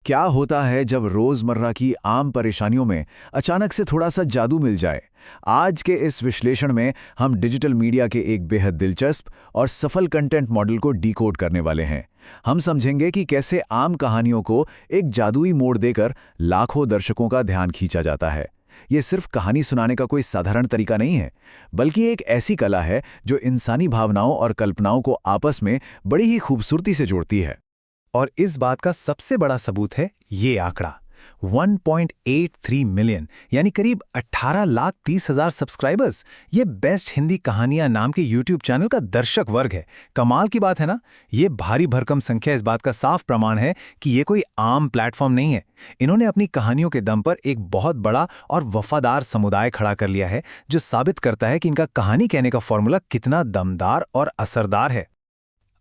क्या होता है जब रोजमर्रा की आम परेशानियों में अचानक से थोड़ा सा जादू मिल जाए। आज के इस विश्लेषण में हम डिजिटल मीडिया के एक बेहद दिलचस्प और सफल कंटेंट मॉडल को डिकोड करने वाले हैं। हम समझेंगे कि कैसे आम कहानियों को एक जादुई मोड़ देकर लाखों दर्शकों का ध्यान खींचा जाता है। ये सिर्फ कहानी सुनाने का कोई साधारण तरीका नहीं है, बल्कि एक ऐसी कला है जो इंसानी भावनाओं और कल्पनाओं को आपस में बड़ी ही खूबसूरती से जोड़ती है। और इस बात का सबसे बड़ा सबूत है ये आंकड़ा 1.83 मिलियन, यानी करीब 18,30,000 सब्सक्राइबर्स। ये बेस्ट हिंदी कहानियां नाम के YouTube चैनल का दर्शक वर्ग है। कमाल की बात है ना। ये भारी भरकम संख्या इस बात का साफ प्रमाण है कि ये कोई आम प्लेटफॉर्म नहीं है। इन्होंने अपनी कहानियों के दम पर एक बहुत बड़ा और वफादार समुदाय खड़ा कर लिया है, जो साबित करता है कि इनका कहानी कहने का फॉर्मूला कितना दमदार और असरदार है।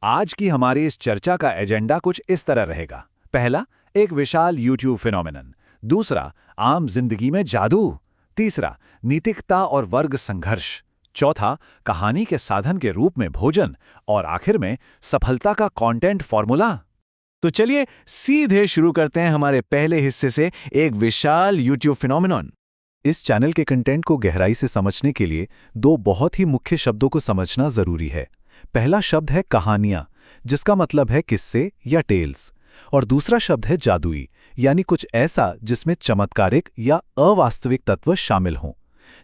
आज की हमारी इस चर्चा का एजेंडा कुछ इस तरह रहेगा। पहला, एक विशाल YouTube फिनोमेनन। दूसरा, आम जिंदगी में जादू। तीसरा, नैतिकता और वर्ग संघर्ष। चौथा, कहानी के साधन के रूप में भोजन। और आखिर में सफलता का कंटेंट फॉर्मूला। तो चलिए सीधे शुरू करते हैं हमारे पहले हिस्से से, एक विशाल YouTube फिनोमेनन। इस चैनल के कंटेंट को गहराई से समझने के लिए दो बहुत ही मुख्य शब्दों को समझना जरूरी है। पहला शब्द है कहानियां, जिसका मतलब है किस्से या टेल्स, और दूसरा शब्द है जादुई, यानी कुछ ऐसा जिसमें चमत्कारिक या अवास्तविक तत्व शामिल हों।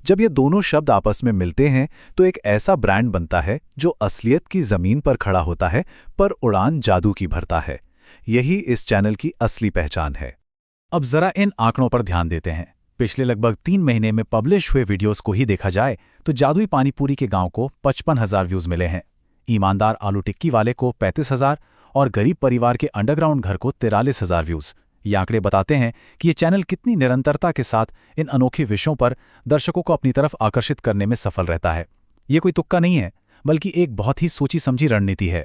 जब ये दोनों शब्द आपस में मिलते हैं तो एक ऐसा ब्रांड बनता है जो असलियत की जमीन पर खड़ा होता है पर उड़ान जादू की भरता है। यही इस चैनल की असली पहचान है। अब जरा इन आंकड़ों पर ध्यान देते हैं। पिछले लगभग 3 महीने में पब्लिश हुए वीडियोस को ही देखा जाए तो जादुई पानीपुरी के गांव को 55,000 व्यूज मिले हैं, ईमानदार आलू टिक्की वाले को 35,000 और गरीब परिवार के अंडरग्राउंड घर को 43,000 व्यूज। ये आंकड़े बताते हैं कि ये चैनल कितनी निरंतरता के साथ इन अनोखे विषयों पर दर्शकों को अपनी तरफ आकर्षित करने में सफल रहता है। ये कोई तुक्का नहीं है, बल्कि एक बहुत ही सोची समझी रणनीति है।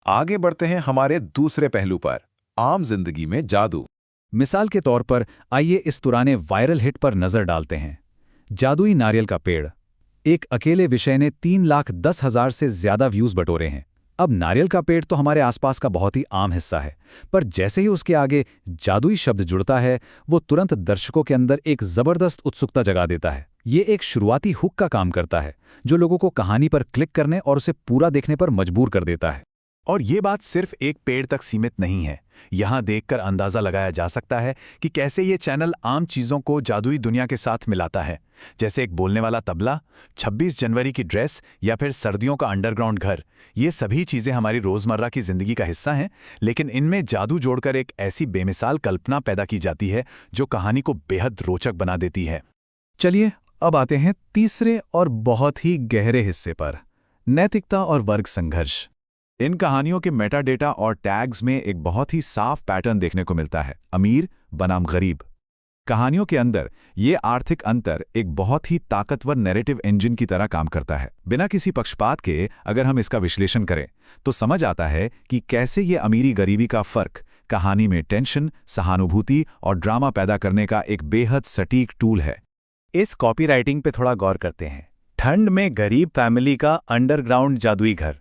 आगे बढ़ते हैं हमारे दूसरे पहलू पर, आम जिंदगी में जादू। मिसाल के तौर पर आइए इस पुराने वायरल हिट पर नजर डालते हैं, जादुई नारियल का पेड़। एक अकेले विषय ने 3,10,000 से ज्यादा व्यूज बटोरे हैं। अब नारियल का पेड़ तो हमारे आसपास का बहुत ही आम हिस्सा है, पर जैसे ही उसके आगे जादुई शब्द जुड़ता है, वो तुरंत दर्शकों के अंदर एक जबरदस्त उत्सुकता जगा देता है। ये एक शुरुआती हुक का काम करता है, जो लोगों को कहानी पर क्लिक करने और उसे पूरा देखने पर मजबूर कर देता है। और ये बात सिर्फ एक पेड़ तक सीमित नहीं है। यहाँ देखकर अंदाजा लगाया जा सकता है कि कैसे ये चैनल आम चीज़ों को जादुई दुनिया के साथ मिलाता है, जैसे एक बोलने वाला तबला, 26 जनवरी की ड्रेस या फिर सर्दियों का अंडरग्राउंड घर। ये सभी चीज़ें हमारी रोज़मर्रा की ज़िंदगी का हिस्सा हैं, लेकिन इनमें जादू जोड़कर एक ऐसी बेमिसाल कल्पना पैदा की जाती है जो कहानी को बेहद रोचक बना देती है। चलिए अब आते हैं तीसरे और बहुत ही गहरे हिस्से पर, नैतिकता और वर्ग संघर्ष। इन कहानियों के मेटा डेटा और टैग्स में एक बहुत ही साफ पैटर्न देखने को मिलता है, अमीर बनाम गरीब। कहानियों के अंदर ये आर्थिक अंतर एक बहुत ही ताकतवर नैरेटिव इंजन की तरह काम करता है। बिना किसी पक्षपात के अगर हम इसका विश्लेषण करें तो समझ आता है कि कैसे ये अमीरी गरीबी का फर्क कहानी में टेंशन, सहानुभूति और ड्रामा पैदा करने का एक बेहद सटीक टूल है। इस कॉपीराइटिंग पे थोड़ा गौर करते हैं। ठंड में गरीब फैमिली का अंडरग्राउंड जादुई घर।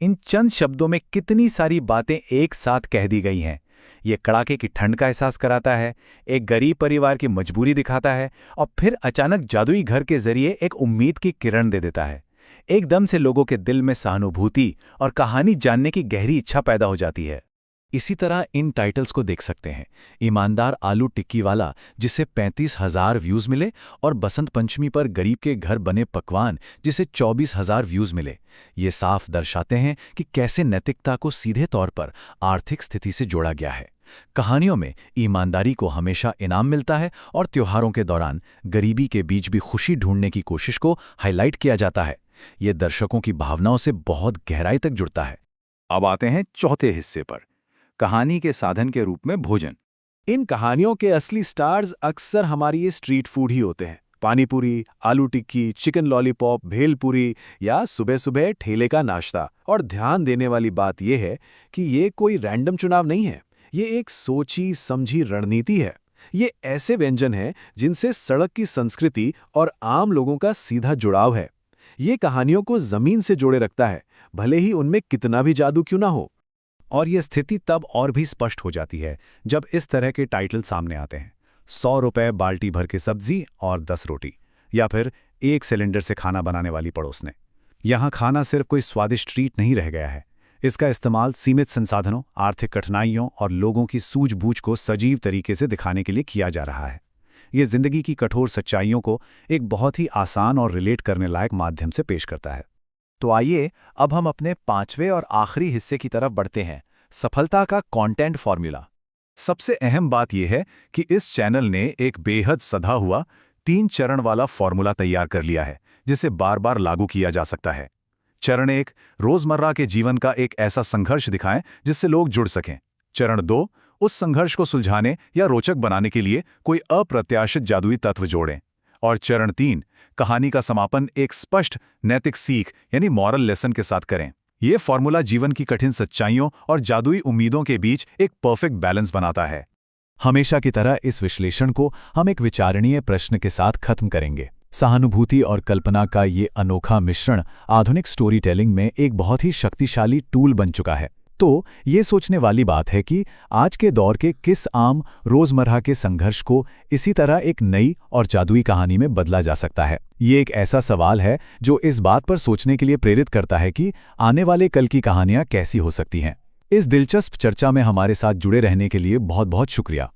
इन चंद शब्दों में कितनी सारी बातें एक साथ कह दी गई हैं। ये कड़ाके की ठंड का एहसास कराता है, एक गरीब परिवार की मजबूरी दिखाता है, और फिर अचानक जादुई घर के जरिए एक उम्मीद की किरण दे देता है। एकदम से लोगों के दिल में सहानुभूति और कहानी जानने की गहरी इच्छा पैदा हो जाती है। इसी तरह इन टाइटल्स को देख सकते हैं, ईमानदार आलू टिक्की वाला जिसे 35,000 व्यूज मिले, और बसंत पंचमी पर गरीब के घर बने पकवान जिसे 24,000 व्यूज मिले। ये साफ दर्शाते हैं कि कैसे नैतिकता को सीधे तौर पर आर्थिक स्थिति से जोड़ा गया है। कहानियों में ईमानदारी को हमेशा इनाम मिलता है और त्योहारों के दौरान गरीबी के बीच भी खुशी ढूंढने की कोशिश को हाईलाइट किया जाता है। ये दर्शकों की भावनाओं से बहुत गहराई तक जुड़ता है। अब आते हैं चौथे हिस्से पर, कहानी के साधन के रूप में भोजन। इन कहानियों के असली स्टार्स अक्सर हमारी ये स्ट्रीट फूड ही होते हैं। पानीपुरी, आलू टिक्की, चिकन लॉलीपॉप, भेलपुरी या सुबह सुबह ठेले का नाश्ता। और ध्यान देने वाली बात यह है कि ये कोई रैंडम चुनाव नहीं है, ये एक सोची समझी रणनीति है। ये ऐसे व्यंजन हैं जिनसे सड़क की संस्कृति और आम लोगों का सीधा जुड़ाव है। ये कहानियों को जमीन से जोड़े रखता है, भले ही उनमें कितना भी जादू क्यों ना हो। और ये स्थिति तब और भी स्पष्ट हो जाती है जब इस तरह के टाइटल सामने आते हैं। 100 रुपए बाल्टी भर के सब्जी और 10 रोटी, या फिर 1 सिलेंडर से खाना बनाने वाली पड़ोसने। यहाँ खाना सिर्फ कोई स्वादिष्ट ट्रीट नहीं रह गया है, इसका इस्तेमाल सीमित संसाधनों, आर्थिक कठिनाइयों और लोगों की सूझबूझ को सजीव तरीके से दिखाने के लिए किया जा रहा है। ये जिंदगी की कठोर सच्चाइयों को एक बहुत ही आसान और रिलेट करने लायक माध्यम से पेश करता है। तो आइए अब हम अपने 5वें और आखिरी हिस्से की तरफ बढ़ते हैं, सफलता का कंटेंट फॉर्मूला। सबसे अहम बात यह है कि इस चैनल ने एक बेहद सधा हुआ 3 चरण वाला फॉर्मूला तैयार कर लिया है, जिसे बार बार लागू किया जा सकता है। चरण 1, रोजमर्रा के जीवन का एक ऐसा संघर्ष दिखाएं जिससे लोग जुड़ सकें। चरण 2, उस संघर्ष को सुलझाने या रोचक बनाने के लिए कोई अप्रत्याशित जादुई तत्व जोड़ें। और चरण 3, कहानी का समापन एक स्पष्ट नैतिक सीख यानी मॉरल लेसन के साथ करें। यह फॉर्मूला जीवन की कठिन सच्चाइयों और जादुई उम्मीदों के बीच एक परफेक्ट बैलेंस बनाता है। हमेशा की तरह इस विश्लेषण को हम एक विचारणीय प्रश्न के साथ खत्म करेंगे। सहानुभूति और कल्पना का ये अनोखा मिश्रण आधुनिक स्टोरी टेलिंग में एक बहुत ही शक्तिशाली टूल बन चुका है। तो ये सोचने वाली बात है कि आज के दौर के किस आम रोजमर्रा के संघर्ष को इसी तरह एक नई और जादुई कहानी में बदला जा सकता है। ये एक ऐसा सवाल है जो इस बात पर सोचने के लिए प्रेरित करता है कि आने वाले कल की कहानियां कैसी हो सकती हैं। इस दिलचस्प चर्चा में हमारे साथ जुड़े रहने के लिए बहुत बहुत शुक्रिया।